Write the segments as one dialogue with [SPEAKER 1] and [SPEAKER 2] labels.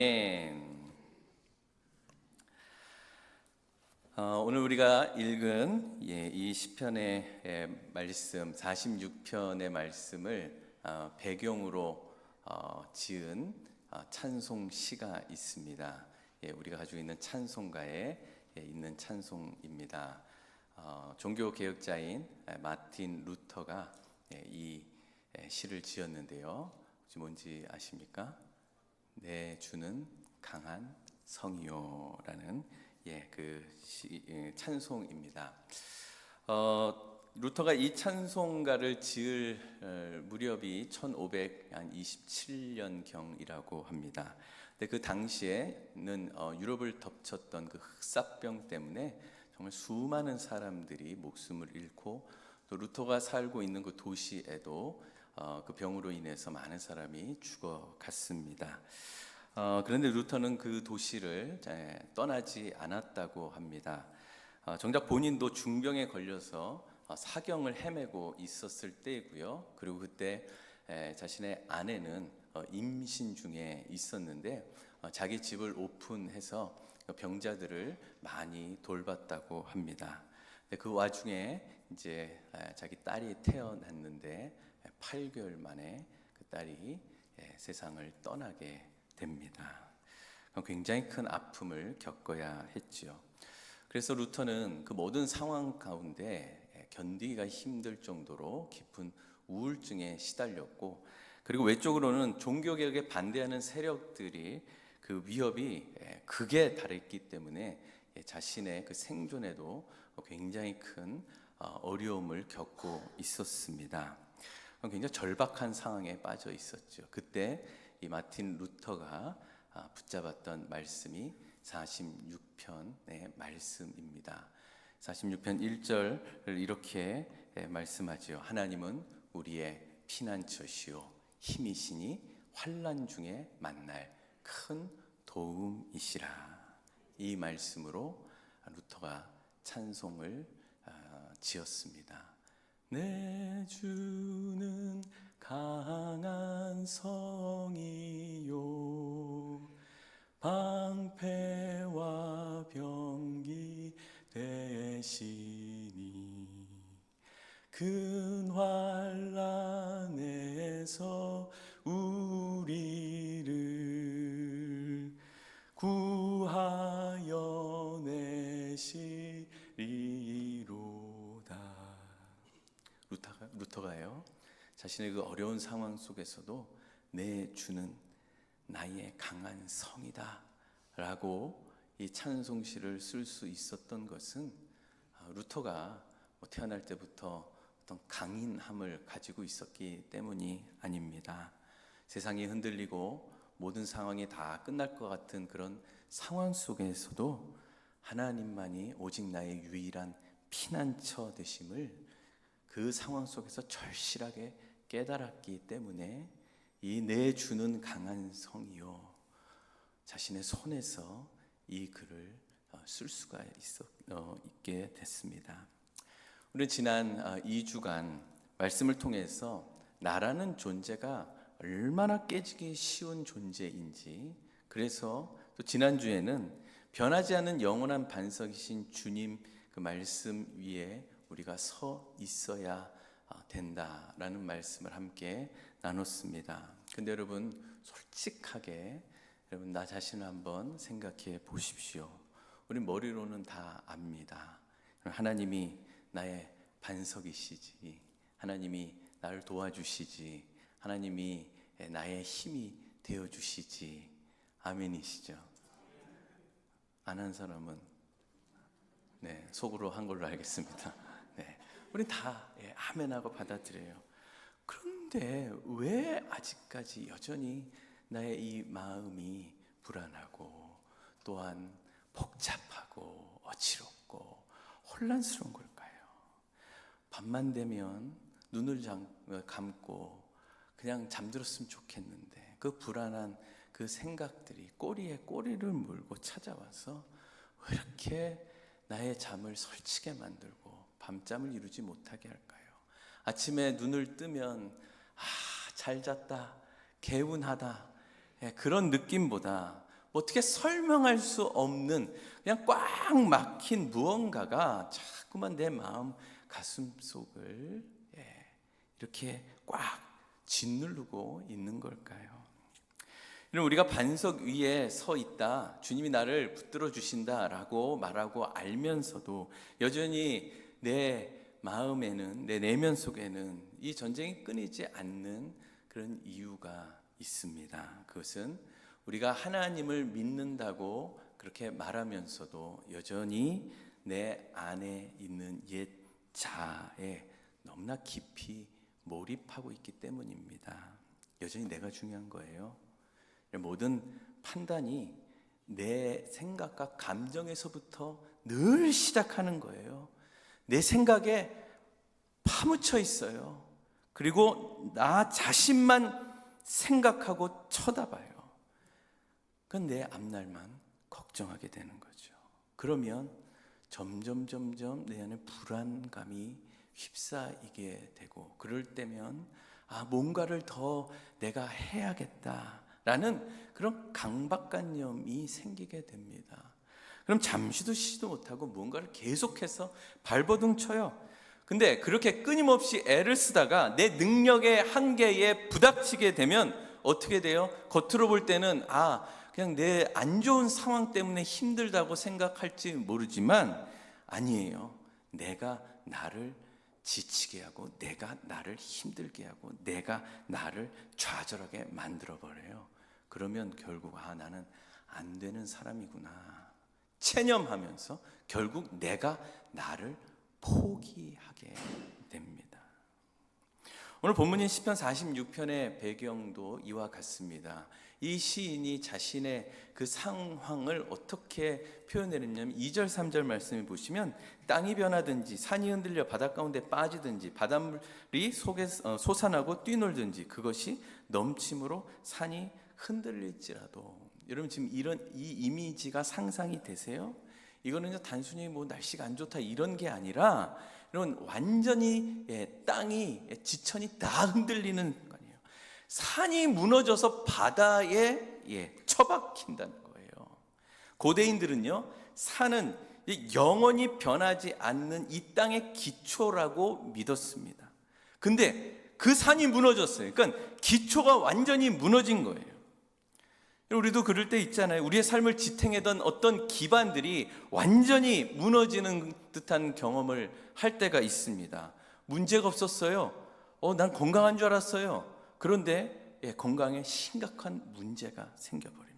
[SPEAKER 1] 아멘. 오늘 우리가 읽은 이 시편의 말씀 46편의 말씀을 배경으로 지은 찬송 시가 있습니다. 우리가 가지고 있는 찬송가에 있는 찬송입니다. 종교 개혁자인 마틴 루터가 이 시를 지었는데요. 혹시 뭔지 아십니까? 내 주는 강한 성이요라는 찬송입니다. 루터가 이 찬송가를 지을 무렵이 1527년경이라고 합니다. 근데 그 당시에는 유럽을 덮쳤던 그 흑사병 때문에 정말 수많은 사람들이 목숨을 잃고, 또 루터가 살고 있는 그 도시에도 그 병으로 인해서 많은 사람이 죽어갔습니다. 그런데 루터는 그 도시를 떠나지 않았다고 합니다. 정작 본인도 중병에 걸려서 사경을 헤매고 있었을 때이고요. 그리고 그때 자신의 아내는 임신 중에 있었는데 자기 집을 오픈해서 병자들을 많이 돌봤다고 합니다. 그 와중에 이제 자기 딸이 태어났는데 8개월 만에 그 딸이 세상을 떠나게 됩니다. 굉장히 큰 아픔을 겪어야 했죠. 그래서 루터는 그 모든 상황 가운데 견디기가 힘들 정도로 깊은 우울증에 시달렸고, 그리고 외적으로는 종교개혁에 반대하는 세력들이 그 위협이 극에 달했기 때문에 자신의 그 생존에도 굉장히 큰 어려움을 겪고 있었습니다. 굉장히 절박한 상황에 빠져 있었죠. 그때 이 마틴 루터가 붙잡았던 말씀이 46편의 말씀입니다. 46편 1절을 이렇게 말씀하죠. 하나님은 우리의 피난처시요 힘이시니 환난 중에 만날 큰 도움이시라. 이 말씀으로 루터가 찬송을 지었습니다. 내 주는 강한 성이요 방패와 병기 되시니 큰 환난에서 우리를 구하여 내시리로다. 루터가요, 자신의 그 어려운 상황 속에서도 내 주는 나의 강한 성이다 라고 이 찬송시를 쓸 수 있었던 것은 루터가 태어날 때부터 어떤 강인함을 가지고 있었기 때문이 아닙니다. 세상이 흔들리고 모든 상황이 다 끝날 것 같은 그런 상황 속에서도 하나님만이 오직 나의 유일한 피난처 되심을 그 상황 속에서 절실하게 깨달았기 때문에 이 내 주는 강한 성이요 자신의 손에서 이 글을 쓸 수가 있게 됐습니다. 우리 지난 2주간 말씀을 통해서 나라는 존재가 얼마나 깨지기 쉬운 존재인지, 그래서 또 지난주에는 변하지 않는 영원한 반석이신 주님 그 말씀 위에 우리가 서 있어야 된다라는 말씀을 함께 나눴습니다. 근데 여러분, 솔직하게 여러분 나 자신을 한번 생각해 보십시오. 우리 머리로는 다 압니다. 하나님이 나의 반석이시지, 하나님이 나를 도와주시지, 하나님이 나의 힘이 되어주시지. 아멘이시죠? 안 한 사람은 속으로 한 걸로 알겠습니다. 우리 다 아멘하고 받아들여요. 그런데 왜 아직까지 여전히 나의 이 마음이 불안하고 또한 복잡하고 어지럽고 혼란스러운 걸까요? 밤만 되면 눈을 감고 그냥 잠들었으면 좋겠는데 그 불안한 그 생각들이 꼬리에 꼬리를 물고 찾아와서 왜 이렇게 나의 잠을 설치게 만들고 밤잠을 이루지 못하게 할까요? 아침에 눈을 뜨면 잘 잤다, 개운하다, 그런 느낌보다 어떻게 설명할 수 없는 그냥 꽉 막힌 무언가가 자꾸만 내 마음 가슴 속을 이렇게 꽉 짓누르고 있는 걸까요? 우리가 반석 위에 서 있다, 주님이 나를 붙들어 주신다라고 말하고 알면서도 여전히 내 마음에는, 내 내면 속에는 이 전쟁이 끊이지 않는 그런 이유가 있습니다. 그것은 우리가 하나님을 믿는다고 그렇게 말하면서도 여전히 내 안에 있는 옛 자아에 너무나 깊이 몰입하고 있기 때문입니다. 여전히 내가 중요한 거예요. 모든 판단이 내 생각과 감정에서부터 늘 시작하는 거예요. 내 생각에 파묻혀 있어요. 그리고 나 자신만 생각하고 쳐다봐요. 그건 내 앞날만 걱정하게 되는 거죠. 그러면 점점 내 안에 불안감이 휩싸이게 되고, 그럴 때면 뭔가를 더 내가 해야겠다라는 그런 강박관념이 생기게 됩니다. 그럼 잠시도 쉬지도 못하고 뭔가를 계속해서 발버둥 쳐요. 근데 그렇게 끊임없이 애를 쓰다가 내 능력의 한계에 부닥치게 되면 어떻게 돼요? 겉으로 볼 때는 그냥 내 안 좋은 상황 때문에 힘들다고 생각할지 모르지만 아니에요. 내가 나를 지치게 하고, 내가 나를 힘들게 하고, 내가 나를 좌절하게 만들어버려요. 그러면 결국 나는 안 되는 사람이구나 체념하면서 결국 내가 나를 포기하게 됩니다. 오늘 본문인 시편 46편의 배경도 이와 같습니다. 이 시인이 자신의 그 상황을 어떻게 표현했냐면 2절 3절 말씀을 보시면 땅이 변하든지 산이 흔들려 바닷 가운데 빠지든지 바닷물이 속에 솟아나고 뛰놀든지 그것이 넘침으로 산이 흔들릴지라도. 여러분 지금 이 이미지가 상상이 되세요? 이거는 단순히 날씨가 안 좋다 이런 게 아니라 이런 완전히 땅이 지천이 다 흔들리는 거 아니에요. 산이 무너져서 바다에 처박힌다는 거예요. 고대인들은요, 산은 영원히 변하지 않는 이 땅의 기초라고 믿었습니다. 근데 그 산이 무너졌어요. 그러니까 기초가 완전히 무너진 거예요. 우리도 그럴 때 있잖아요. 우리의 삶을 지탱하던 어떤 기반들이 완전히 무너지는 듯한 경험을 할 때가 있습니다. 문제가 없었어요. 난 건강한 줄 알았어요. 그런데 건강에 심각한 문제가 생겨버립니다.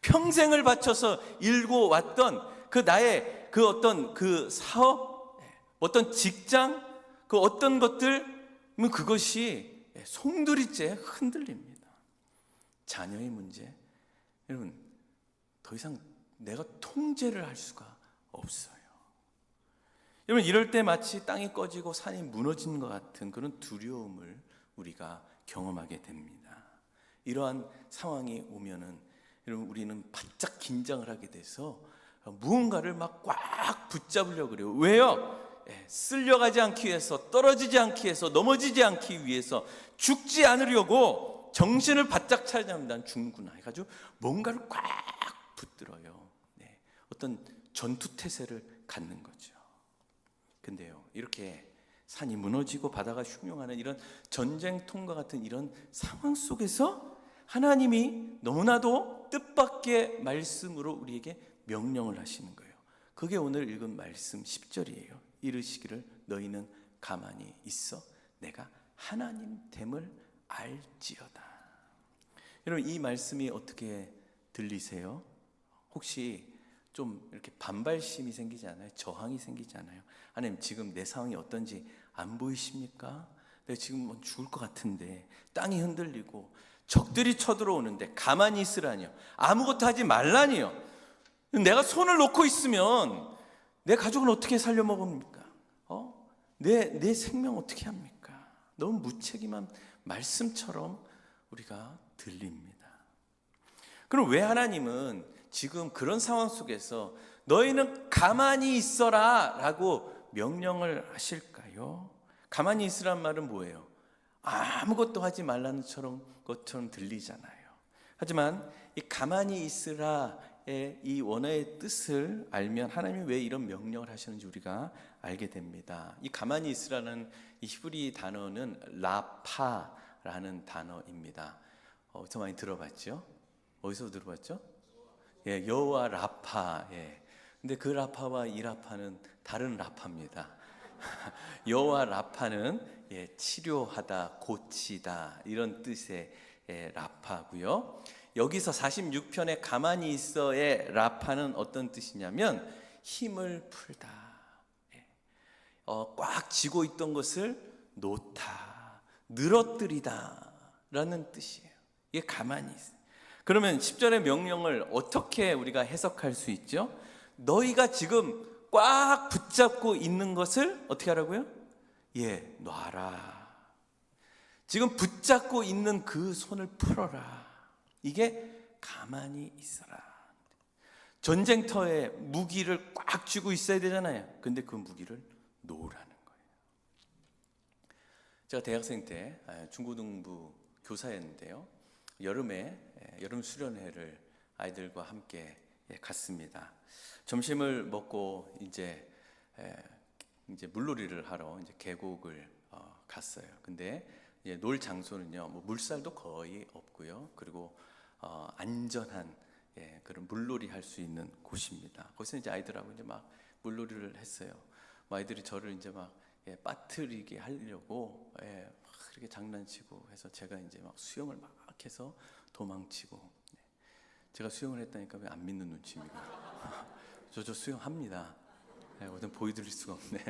[SPEAKER 1] 평생을 바쳐서 일고 왔던 그 나의 그 어떤 그 사업, 어떤 직장, 그 어떤 것들, 그것이 송두리째 흔들립니다. 자녀의 문제, 여러분 더 이상 내가 통제를 할 수가 없어요. 여러분 이럴 때 마치 땅이 꺼지고 산이 무너진 것 같은 그런 두려움을 우리가 경험하게 됩니다. 이러한 상황이 오면은 여러분 우리는 바짝 긴장을 하게 돼서 무언가를 막 꽉 붙잡으려고 그래요. 왜요? 쓸려가지 않기 위해서, 떨어지지 않기 위해서, 넘어지지 않기 위해서, 죽지 않으려고 정신을 바짝 차리자면 난 죽는구나 해가지고 뭔가를 꽉 붙들어요. 어떤 전투태세를 갖는 거죠. 근데요, 이렇게 산이 무너지고 바다가 흉흉하는 이런 전쟁통과 같은 이런 상황 속에서 하나님이 너무나도 뜻밖의 말씀으로 우리에게 명령을 하시는 거예요. 그게 오늘 읽은 말씀 10절이에요. 이르시기를 너희는 가만히 있어 내가 하나님 됨을 알지어다. 여러분 이 말씀이 어떻게 들리세요? 혹시 좀 이렇게 반발심이 생기지 않아요? 저항이 생기지 않아요? 하나님 지금 내 상황이 어떤지 안 보이십니까? 내가 지금 죽을 것 같은데, 땅이 흔들리고 적들이 쳐들어오는데 가만히 있으라니요, 아무것도 하지 말라니요. 내가 손을 놓고 있으면 내 가족은 어떻게 살려먹습니까? 내 생명 어떻게 합니까? 너무 무책임한 말씀처럼 우리가 들립니다. 그럼 왜 하나님은 지금 그런 상황 속에서 너희는 가만히 있어라 라고 명령을 하실까요? 가만히 있으란 말은 뭐예요? 아무것도 하지 말라는 것처럼 들리잖아요. 하지만 이 가만히 있으라의 이 원어의 뜻을 알면 하나님이 왜 이런 명령을 하시는지 우리가 알게 됩니다. 이 가만히 있으라는 이 히브리 단어는 라파라는 단어입니다. 어디서 많이 들어봤죠? 어디서 들어봤죠? 예, 여호와 라파. 예. 근데 그 라파와 이 라파는 다른 라파입니다. 여호와 라파는 예, 치료하다, 고치다 이런 뜻의 라파고요. 여기서 46편에 가만히 있어의 라파는 어떤 뜻이냐면 힘을 풀다. 꽉 쥐고 있던 것을 놓다, 늘어뜨리다 라는 뜻이에요. 이게 가만히 있어요. 그러면 10절의 명령을 어떻게 우리가 해석할 수 있죠? 너희가 지금 꽉 붙잡고 있는 것을 어떻게 하라고요? 예, 놔라. 지금 붙잡고 있는 그 손을 풀어라. 이게 가만히 있어라. 전쟁터에 무기를 꽉 쥐고 있어야 되잖아요. 근데 그 무기를 놓으라는 거예요. 제가 대학생 때 중고등부 교사였는데요. 여름에 여름 수련회를 아이들과 함께 갔습니다. 점심을 먹고 이제 물놀이를 하러 이제 계곡을 갔어요. 근데 이제 놀 장소는요, 뭐 물살도 거의 없고요. 그리고 안전한 그런 물놀이 할 수 있는 곳입니다. 거기서 이제 아이들하고 이제 막 물놀이를 했어요. 아이들이 저를 이제 막 빠뜨리게 하려고 막 이렇게 장난치고 해서 제가 이제 막 수영을 막 해서 도망치고. 제가 수영을 했다니까 왜 안 믿는 눈치입니까? 저 수영합니다. 어떤 보여드릴 수가 없네.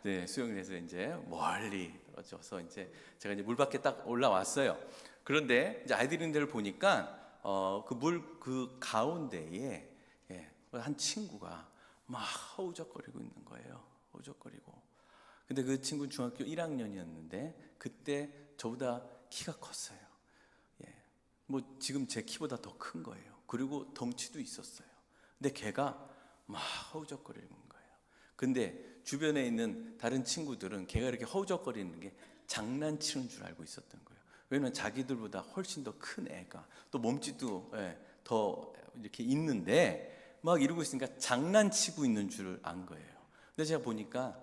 [SPEAKER 1] 네, 수영을 해서 이제 멀리 떨어져서 이제 제가 이제 물 밖에 딱 올라왔어요. 그런데 이제 아이들이 있는 데를 보니까 그 가운데에 한 친구가 막 허우적거리고 있는 거예요. 허우적거리고. 근데 그 친구는 중학교 1학년이었는데 그때 저보다 키가 컸어요. 뭐 지금 제 키보다 더 큰 거예요. 그리고 덩치도 있었어요. 근데 걔가 막 허우적거리는 거예요. 근데 주변에 있는 다른 친구들은 걔가 이렇게 허우적거리는 게 장난치는 줄 알고 있었던 거예요. 왜냐면 자기들보다 훨씬 더 큰 애가 또 몸집도 더 이렇게 있는데 막 이러고 있으니까 장난치고 있는 줄 안 거예요. 근데 제가 보니까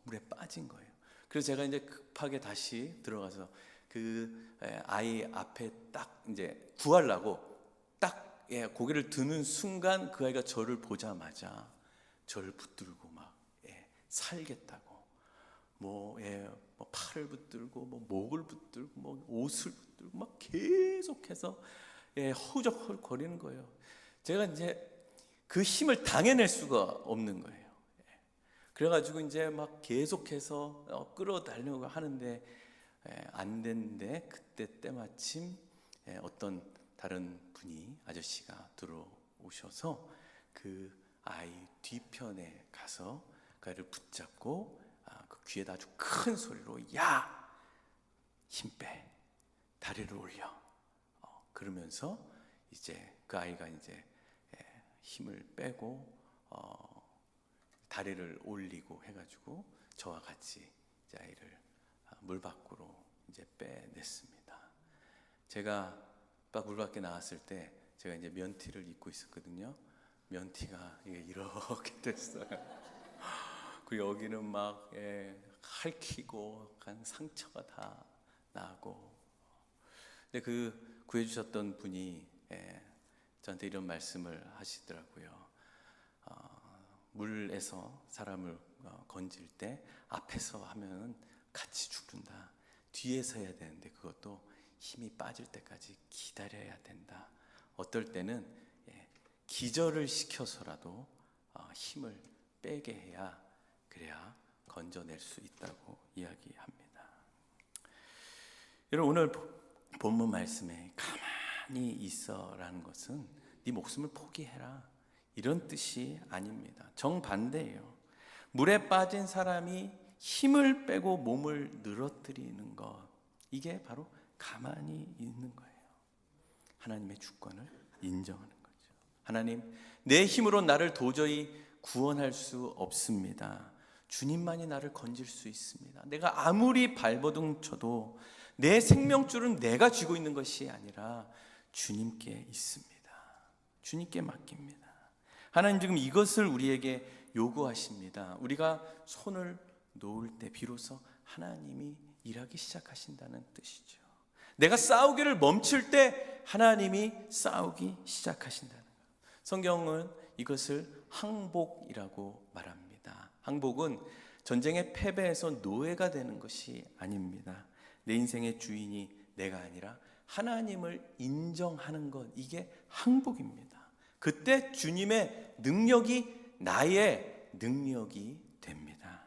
[SPEAKER 1] 물에 빠진 거예요. 그래서 제가 이제 급하게 다시 들어가서 그 아이 앞에 딱 이제 구하려고 딱 고개를 드는 순간 그 아이가 저를 보자마자 저를 붙들고 막 살겠다고 뭐 팔을 붙들고 뭐 목을 붙들고 뭐 옷을 붙들고 막 계속해서 허우적거리는 거예요. 제가 이제 그 힘을 당해낼 수가 없는 거예요. 그래가지고 이제 막 계속해서 끌어달려고 하는데 안 됐는데 그때 때마침 어떤 다른 분이 아저씨가 들어오셔서 그 아이 뒤편에 가서 그 아이를 붙잡고 그 귀에다 아주 큰 소리로 야! 힘 빼! 다리를 올려! 그러면서 이제 그 아이가 이제 힘을 빼고 다리를 올리고 해가지고 저와 같이 이제 아이를 물 밖으로 이제 빼냈습니다. 제가 딱 물 밖에 나왔을 때 제가 이제 면티를 입고 있었거든요. 면티가 이렇게 됐어요. 그리고 여기는 막 핥히고 상처가 다 나고. 근데 그 구해주셨던 분이 저한테 이런 말씀을 하시더라고요. 물에서 사람을 건질 때 앞에서 하면 같이 죽는다. 뒤에서 해야 되는데 그것도 힘이 빠질 때까지 기다려야 된다. 어떨 때는 기절을 시켜서라도 힘을 빼게 해야 그래야 건져낼 수 있다고 이야기합니다. 여러분 오늘 본문 말씀에 가만히 있어라는 것은 네 목숨을 포기해라 이런 뜻이 아닙니다. 정반대예요. 물에 빠진 사람이 힘을 빼고 몸을 늘어뜨리는 것, 이게 바로 가만히 있는 거예요. 하나님의 주권을 인정하는 거죠. 하나님, 내 힘으로 나를 도저히 구원할 수 없습니다. 주님만이 나를 건질 수 있습니다. 내가 아무리 발버둥 쳐도 내 생명줄은 내가 쥐고 있는 것이 아니라 주님께 있습니다. 주님께 맡깁니다. 하나님 지금 이것을 우리에게 요구하십니다. 우리가 손을 놓을 때 비로소 하나님이 일하기 시작하신다는 뜻이죠. 내가 싸우기를 멈출 때 하나님이 싸우기 시작하신다는 거예요. 성경은 이것을 항복이라고 말합니다. 항복은 전쟁의 패배에서 노예가 되는 것이 아닙니다. 내 인생의 주인이 내가 아니라 하나님을 인정하는 것, 이게 항복입니다. 그때 주님의 능력이 나의 능력이 됩니다.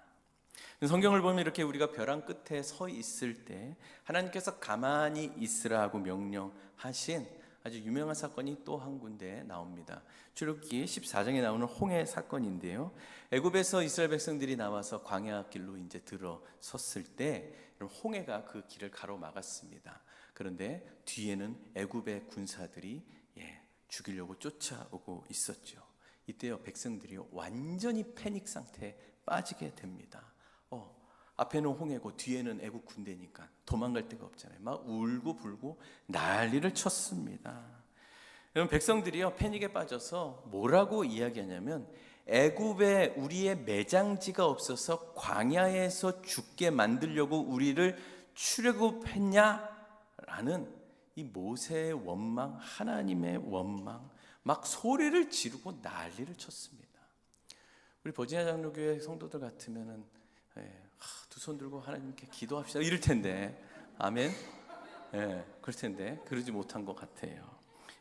[SPEAKER 1] 성경을 보면 이렇게 우리가 벼랑 끝에 서 있을 때 하나님께서 가만히 있으라고 명령하신 아주 유명한 사건이 또 한 군데 나옵니다. 출애굽기 14장에 나오는 홍해 사건인데요. 애굽에서 이스라엘 백성들이 나와서 광야 길로 이제 들어섰을 때 홍해가 그 길을 가로막았습니다. 그런데 뒤에는 애굽의 군사들이 죽이려고 쫓아오고 있었죠. 이때요 백성들이 완전히 패닉 상태에 빠지게 됩니다. 앞에는 홍해고 뒤에는 애국 군대니까 도망갈 데가 없잖아요. 막 울고 불고 난리를 쳤습니다. 여러분 백성들이요 패닉에 빠져서 뭐라고 이야기하냐면 애굽에 우리의 매장지가 없어서 광야에서 죽게 만들려고 우리를 출애굽했냐라는 이 모세의 원망, 하나님의 원망, 막 소리를 지르고 난리를 쳤습니다. 우리 버지니아 장로교회 성도들 같으면은 두 손 들고 하나님께 기도합시다 이럴 텐데, 아멘. 그럴 텐데 그러지 못한 것 같아요.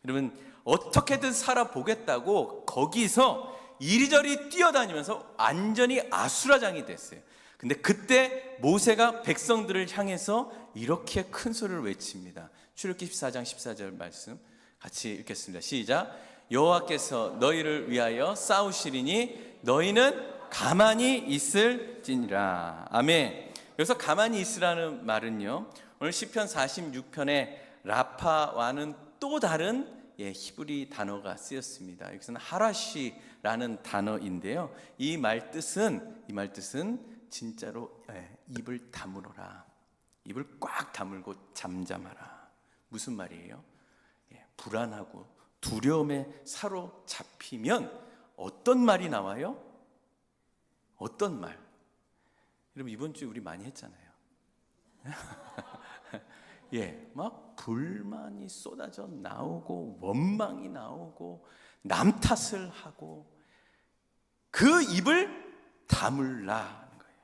[SPEAKER 1] 여러분 어떻게든 살아보겠다고 거기서 이리저리 뛰어다니면서 완전히 아수라장이 됐어요. 근데 그때 모세가 백성들을 향해서 이렇게 큰 소리를 외칩니다. 출애굽기 14장 14절 말씀 같이 읽겠습니다. 시작. 여호와께서 너희를 위하여 싸우시리니 너희는 가만히 있을지니라. 아멘. 여기서 가만히 있으라는 말은요, 오늘 시편 46편에 라파와는 또 다른 히브리 단어가 쓰였습니다. 여기서는 하라시라는 단어인데요, 이 말 뜻은 진짜로 입을 다물어라, 입을 꽉 다물고 잠잠하라. 무슨 말이에요? 불안하고 두려움에 사로잡히면 어떤 말이 나와요? 어떤 말? 여러분 이번 주에 우리 많이 했잖아요. 막 불만이 쏟아져 나오고 원망이 나오고 남 탓을 하고 그 입을 다물라는 거예요.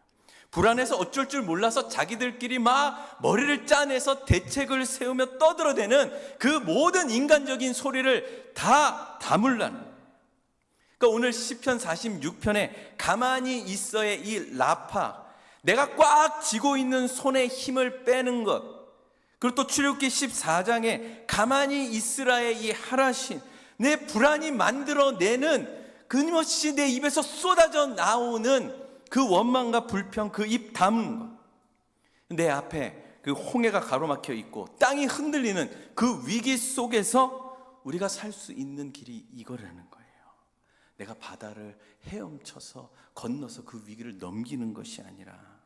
[SPEAKER 1] 불안해서 어쩔 줄 몰라서 자기들끼리 막 머리를 짜내서 대책을 세우며 떠들어대는 그 모든 인간적인 소리를 다 다물라는 거예요. 그러니까 오늘 시편 46편에 가만히 있어의 이 라파, 내가 꽉 쥐고 있는 손에 힘을 빼는 것, 그리고 또 출애굽기 14장에 가만히 있으라의 이 하라신, 내 불안이 만들어내는 끊임없이 내 입에서 쏟아져 나오는 그 원망과 불평, 그 입 다무는 것, 내 앞에 그 홍해가 가로막혀 있고 땅이 흔들리는 그 위기 속에서 우리가 살 수 있는 길이 이거라는 거예요. 내가 바다를 헤엄쳐서 건너서 그 위기를 넘기는 것이 아니라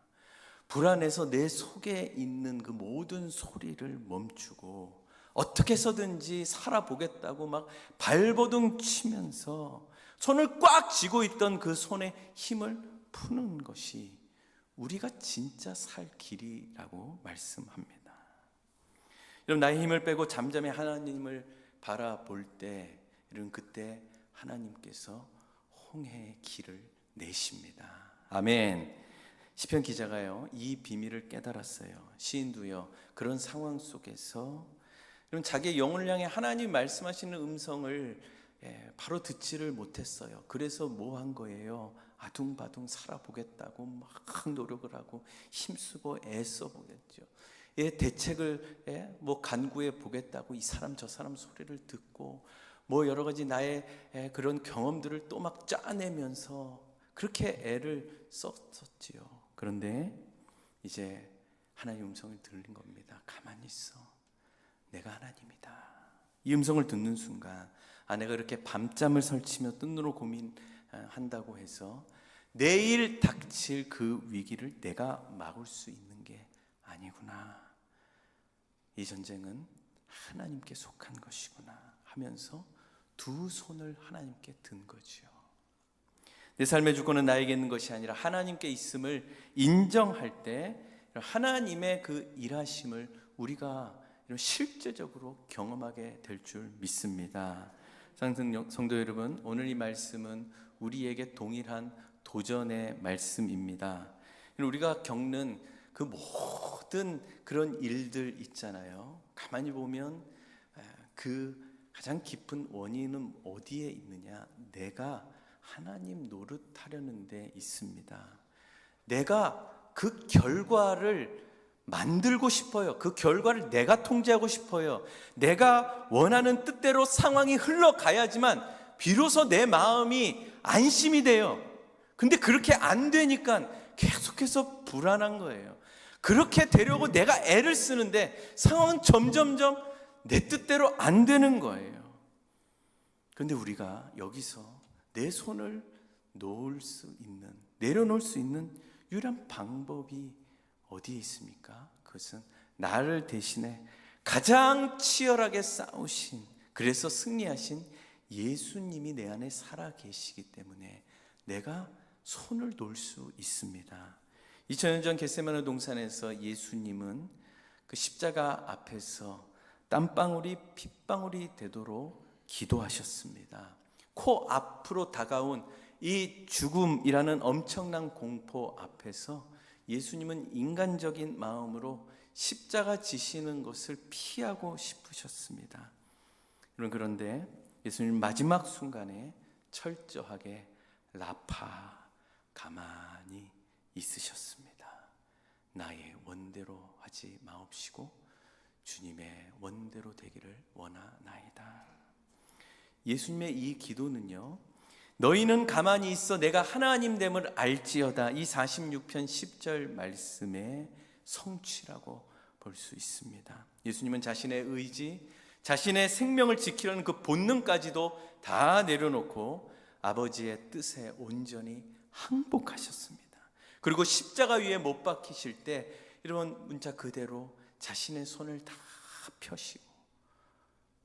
[SPEAKER 1] 불안해서 내 속에 있는 그 모든 소리를 멈추고 어떻게 해서든지 살아보겠다고 막 발버둥 치면서 손을 꽉 쥐고 있던 그 손에 힘을 푸는 것이 우리가 진짜 살 길이라고 말씀합니다. 여러분 나의 힘을 빼고 잠잠히 하나님을 바라볼 때, 여러분 그때 하나님께서 홍해의 길을 내십니다. 아멘. 시편 기자가요 이 비밀을 깨달았어요. 시인도요 그런 상황 속에서 여러분 자기의 영혼을 향해 하나님 말씀하시는 음성을 바로 듣지를 못했어요. 그래서 뭐 한 거예요? 아둥바둥 살아보겠다고 막 노력을 하고 힘쓰고 애써 보겠죠. 대책을 뭐 간구해 보겠다고 이 사람 저 사람 소리를 듣고 뭐 여러 가지 나의 그런 경험들을 또 막 짜내면서 그렇게 애를 썼었지요. 그런데 이제 하나님 음성을 들은 겁니다. 가만히 있어. 내가 하나님이다. 이 음성을 듣는 순간 내가 이렇게 밤잠을 설치며 뜬으로 고민한다고 해서 내일 닥칠 그 위기를 내가 막을 수 있는 게 아니구나. 이 전쟁은 하나님께 속한 것이구나 하면서 두 손을 하나님께 든 거지요. 내 삶의 주권은 나에게 있는 것이 아니라 하나님께 있음을 인정할 때 하나님의 그 일하심을 우리가 실제적으로 경험하게 될 줄 믿습니다. 성도 여러분, 오늘 이 말씀은 우리에게 동일한 도전의 말씀입니다. 우리가 겪는 그 모든 그런 일들 있잖아요. 가만히 보면 그 가장 깊은 원인은 어디에 있느냐? 내가 하나님 노릇하려는 데 있습니다. 내가 그 결과를 만들고 싶어요. 그 결과를 내가 통제하고 싶어요. 내가 원하는 뜻대로 상황이 흘러가야지만 비로소 내 마음이 안심이 돼요. 근데 그렇게 안 되니까 계속해서 불안한 거예요. 그렇게 되려고 내가 애를 쓰는데 상황은 점점점 내 뜻대로 안 되는 거예요. 그런데 우리가 여기서 내 손을 내려놓을 수 있는 유일한 방법이 어디에 있습니까? 그것은 나를 대신해 가장 치열하게 싸우신, 그래서 승리하신 예수님이 내 안에 살아 계시기 때문에 내가 손을 놓을 수 있습니다. 2000년 전 겟세마네 동산에서 예수님은 그 십자가 앞에서 땀방울이 핏방울이 되도록 기도하셨습니다. 코 앞으로 다가온 이 죽음이라는 엄청난 공포 앞에서 예수님은 인간적인 마음으로 십자가 지시는 것을 피하고 싶으셨습니다. 그런데 예수님 마지막 순간에 철저하게 라파, 가만히 있으셨습니다. 나의 원대로 하지 마옵시고 주님의 원대로 되기를 원하나이다. 예수님의 이 기도는요, 너희는 가만히 있어 내가 하나님됨을 알지어다, 이 46편 10절 말씀의 성취라고 볼 수 있습니다. 예수님은 자신의 의지, 자신의 생명을 지키려는 그 본능까지도 다 내려놓고 아버지의 뜻에 온전히 항복하셨습니다. 그리고 십자가 위에 못 박히실 때 이런 문자 그대로 자신의 손을 다 펴시고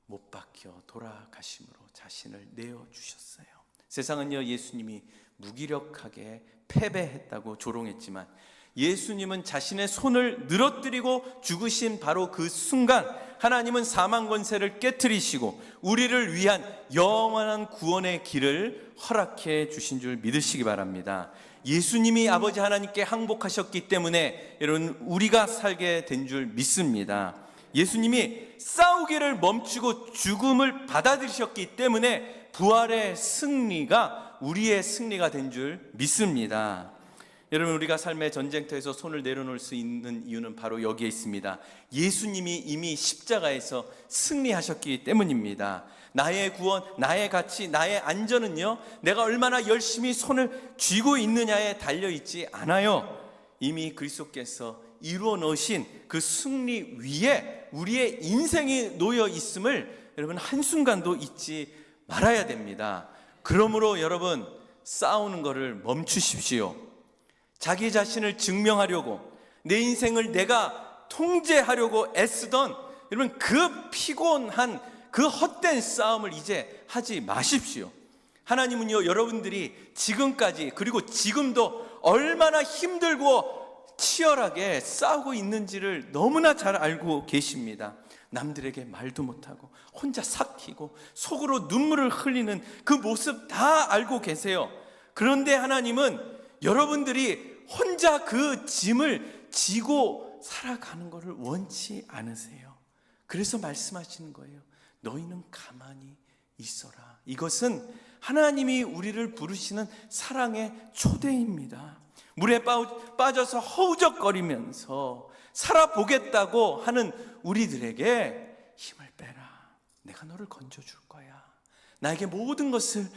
[SPEAKER 1] 못 박혀 돌아가심으로 자신을 내어주셨어요. 세상은요, 예수님이 무기력하게 패배했다고 조롱했지만 예수님은 자신의 손을 늘어뜨리고 죽으신 바로 그 순간 하나님은 사망 권세를 깨트리시고 우리를 위한 영원한 구원의 길을 허락해 주신 줄 믿으시기 바랍니다. 예수님이 아버지 하나님께 항복하셨기 때문에 여러분 우리가 살게 된 줄 믿습니다. 예수님이 싸우기를 멈추고 죽음을 받아들이셨기 때문에 부활의 승리가 우리의 승리가 된 줄 믿습니다. 여러분, 우리가 삶의 전쟁터에서 손을 내려놓을 수 있는 이유는 바로 여기에 있습니다. 예수님이 이미 십자가에서 승리하셨기 때문입니다. 나의 구원, 나의 가치, 나의 안전은요, 내가 얼마나 열심히 손을 쥐고 있느냐에 달려있지 않아요. 이미 그리스도께서 이루어 놓으신 그 승리 위에 우리의 인생이 놓여 있음을 여러분 한순간도 잊지 말아야 됩니다. 그러므로 여러분, 싸우는 것을 멈추십시오. 자기 자신을 증명하려고, 내 인생을 내가 통제하려고 애쓰던 여러분 그 피곤한 그 헛된 싸움을 이제 하지 마십시오. 하나님은요, 여러분들이 지금까지 그리고 지금도 얼마나 힘들고 치열하게 싸우고 있는지를 너무나 잘 알고 계십니다. 남들에게 말도 못하고 혼자 삭히고 속으로 눈물을 흘리는 그 모습 다 알고 계세요. 그런데 하나님은 여러분들이 혼자 그 짐을 지고 살아가는 것을 원치 않으세요. 그래서 말씀하시는 거예요. 너희는 가만히 있어라. 이것은 하나님이 우리를 부르시는 사랑의 초대입니다. 물에 빠져서 허우적거리면서 살아보겠다고 하는 우리들에게 힘을 빼라. 내가 너를 건져줄 거야. 나에게 모든 것을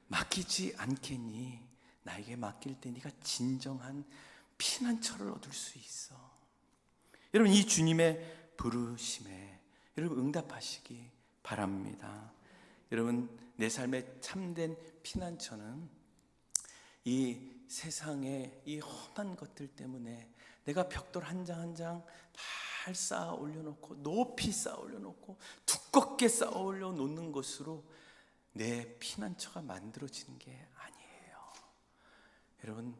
[SPEAKER 1] 맡기지 않겠니? 나에게 맡길 때 네가 진정한 피난처를 얻을 수 있어. 여러분, 이 주님의 부르심에 여러분 응답하시기 바랍니다. 여러분, 내 삶의 참된 피난처는 이 세상의 이 험한 것들 때문에 내가 벽돌 한 장 한 장 다 잘 쌓아 올려놓고 높이 쌓아 올려놓고 두껍게 쌓아 올려놓는 것으로 내 피난처가 만들어지는 게 아니에요. 여러분,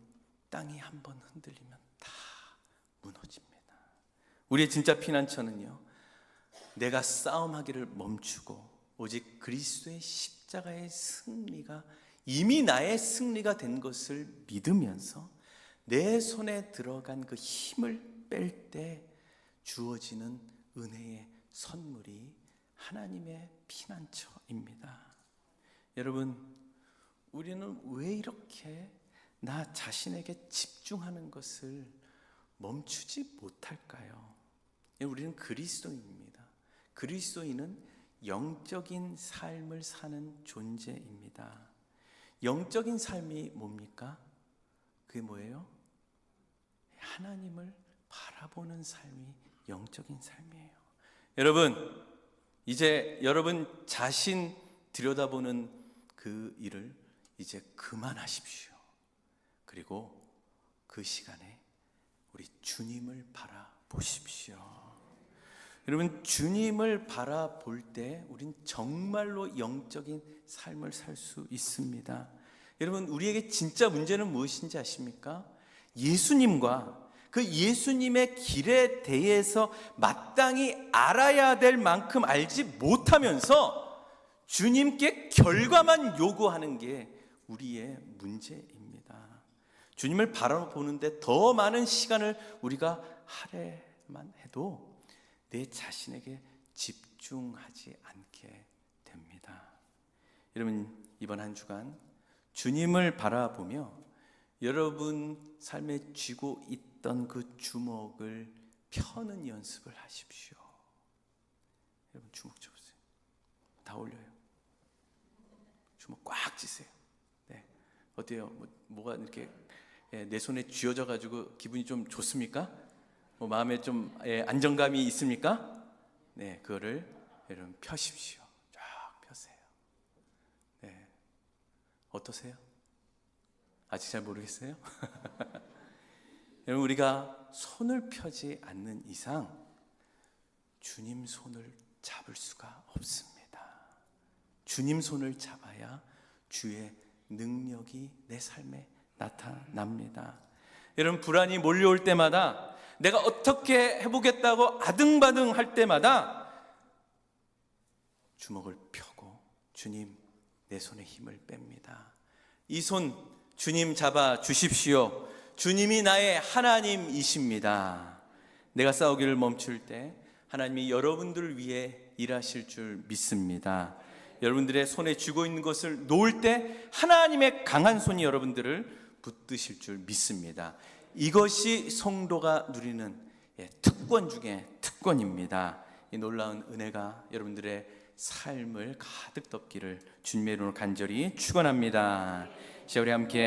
[SPEAKER 1] 땅이 한번 흔들리면 다 무너집니다. 우리의 진짜 피난처는요, 내가 싸움하기를 멈추고 오직 그리스도의 십자가의 승리가 이미 나의 승리가 된 것을 믿으면서 내 손에 들어간 그 힘을 뺄 때 주어지는 은혜의 선물이 하나님의 피난처입니다. 여러분, 우리는 왜 이렇게 나 자신에게 집중하는 것을 멈추지 못할까요? 우리는 그리스도인입니다. 그리스도인은 영적인 삶을 사는 존재입니다. 영적인 삶이 뭡니까? 그게 뭐예요? 하나님을 바라보는 삶이 영적인 삶이에요. 여러분, 이제 여러분 자신 들여다보는 그 일을 이제 그만하십시오. 그리고 그 시간에 우리 주님을 바라보십시오. 여러분, 주님을 바라볼 때 우린 정말로 영적인 삶을 살 수 있습니다. 여러분, 우리에게 진짜 문제는 무엇인지 아십니까? 예수님과 그 예수님의 길에 대해서 마땅히 알아야 될 만큼 알지 못하면서 주님께 결과만 요구하는 게 우리의 문제입니다. 주님을 바라보는데 더 많은 시간을 우리가 할애만 해도 내 자신에게 집중하지 않게 됩니다. 여러분, 이번 한 주간 주님을 바라보며 여러분 삶에 쥐고 있던 그 주먹을 펴는 연습을 하십시오. 여러분, 주먹 쥐보세요. 다 올려요. 주먹 꽉 쥐세요. 네. 어때요? 뭐가 이렇게 내 손에 쥐어져 가지고 기분이 좀 좋습니까? 마음에 좀 안정감이 있습니까? 네, 그거를 여러분 펴십시오. 쫙 펴세요. 네, 어떠세요? 아직 잘 모르겠어요? 여러분, 우리가 손을 펴지 않는 이상 주님 손을 잡을 수가 없습니다. 주님 손을 잡아야 주의 능력이 내 삶에 나타납니다. 여러분, 불안이 몰려올 때마다 내가 어떻게 해보겠다고 아등바등 할 때마다 주먹을 펴고 주님, 내 손에 힘을 뺍니다. 이 손 주님 잡아 주십시오. 주님이 나의 하나님이십니다. 내가 싸우기를 멈출 때 하나님이 여러분들을 위해 일하실 줄 믿습니다. 여러분들의 손에 쥐고 있는 것을 놓을 때 하나님의 강한 손이 여러분들을 붙드실 줄 믿습니다. 이것이 성도가 누리는 특권 중에 특권입니다. 이 놀라운 은혜가 여러분들의 삶을 가득 덮기를 주님의 이름으로 간절히 축원합니다. 자, 우리 함께